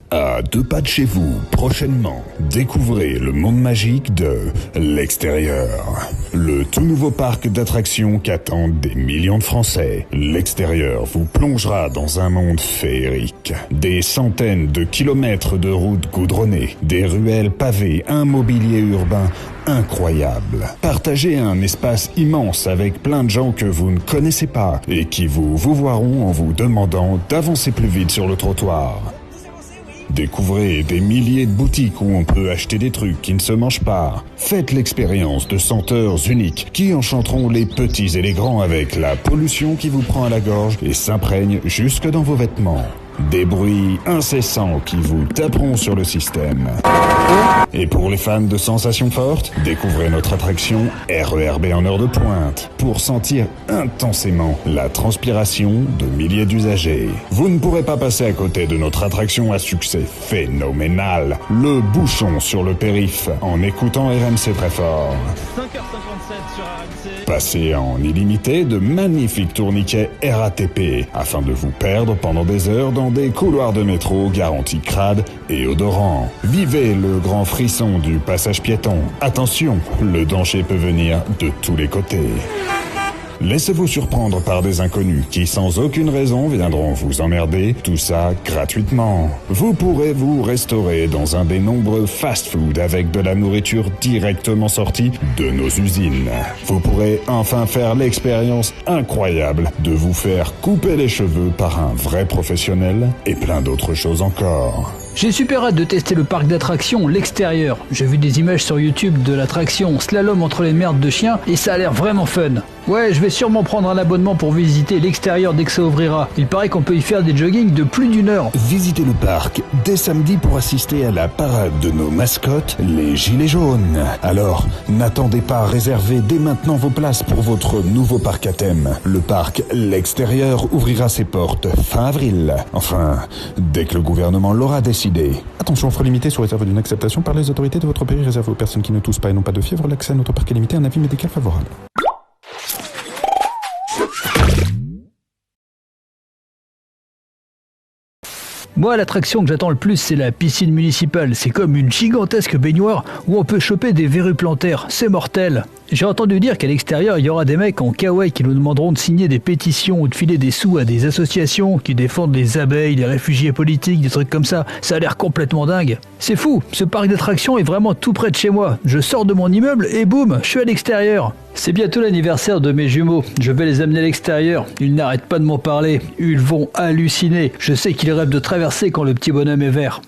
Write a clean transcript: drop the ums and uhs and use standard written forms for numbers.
À 2 pas de chez vous, prochainement, découvrez le monde magique de l'extérieur. Le tout nouveau parc d'attractions qu'attendent des millions de Français. L'extérieur vous plongera dans un monde féerique. Des centaines de kilomètres de routes goudronnées, des ruelles pavées, un mobilier urbain incroyable. Partagez un espace immense avec plein de gens que vous ne connaissez pas et qui vous voiront en vous demandant d'avancer plus vite sur le trottoir. Découvrez des milliers de boutiques où on peut acheter des trucs qui ne se mangent pas. Faites l'expérience de senteurs uniques qui enchanteront les petits et les grands avec la pollution qui vous prend à la gorge et s'imprègne jusque dans vos vêtements. Des bruits incessants qui vous taperont sur le système. Et pour les fans de sensations fortes, découvrez notre attraction RERB en heure de pointe pour sentir intensément la transpiration de milliers d'usagers. Vous ne pourrez pas passer à côté de notre attraction à succès phénoménal, le bouchon sur le périph', en écoutant RMC très fort. 5h57 sur RMC. Passez en illimité de magnifiques tourniquets RATP afin de vous perdre pendant des heures dans des couloirs de métro garantis crades et odorants. Vivez le grand frisson du passage piéton. Attention, le danger peut venir de tous les côtés. Laissez-vous surprendre par des inconnus qui, sans aucune raison, viendront vous emmerder, tout ça gratuitement. Vous pourrez vous restaurer dans un des nombreux fast-food avec de la nourriture directement sortie de nos usines. Vous pourrez enfin faire l'expérience incroyable de vous faire couper les cheveux par un vrai professionnel et plein d'autres choses encore. J'ai super hâte de tester le parc d'attractions, l'extérieur. J'ai vu des images sur YouTube de l'attraction slalom entre les merdes de chiens et ça a l'air vraiment fun. Ouais, je vais sûrement prendre un abonnement pour visiter l'extérieur dès que ça ouvrira. Il paraît qu'on peut y faire des joggings de plus d'1 heure. Visitez le parc dès samedi pour assister à la parade de nos mascottes, les Gilets jaunes. Alors, n'attendez pas à réserver dès maintenant vos places pour votre nouveau parc à thème. Le parc L'Extérieur ouvrira ses portes fin avril. Enfin, dès que le gouvernement l'aura décidé. Attention, offre limitée sous réserve d'une acceptation par les autorités de votre pays réservé aux personnes qui ne toussent pas et n'ont pas de fièvre. L'accès à notre parc est limité à un avis médical favorable. Moi, l'attraction que j'attends le plus, c'est la piscine municipale. C'est comme une gigantesque baignoire où on peut choper des verrues plantaires. C'est mortel. J'ai entendu dire qu'à l'extérieur, il y aura des mecs en kawaii qui nous demanderont de signer des pétitions ou de filer des sous à des associations qui défendent les abeilles, les réfugiés politiques, des trucs comme ça. Ça a l'air complètement dingue. C'est fou, ce parc d'attractions est vraiment tout près de chez moi. Je sors de mon immeuble et boum, je suis à l'extérieur. C'est bientôt l'anniversaire de mes jumeaux. Je vais les amener à l'extérieur. Ils n'arrêtent pas de m'en parler. Ils vont halluciner. Je sais qu'ils rêvent de traverser quand le petit bonhomme est vert.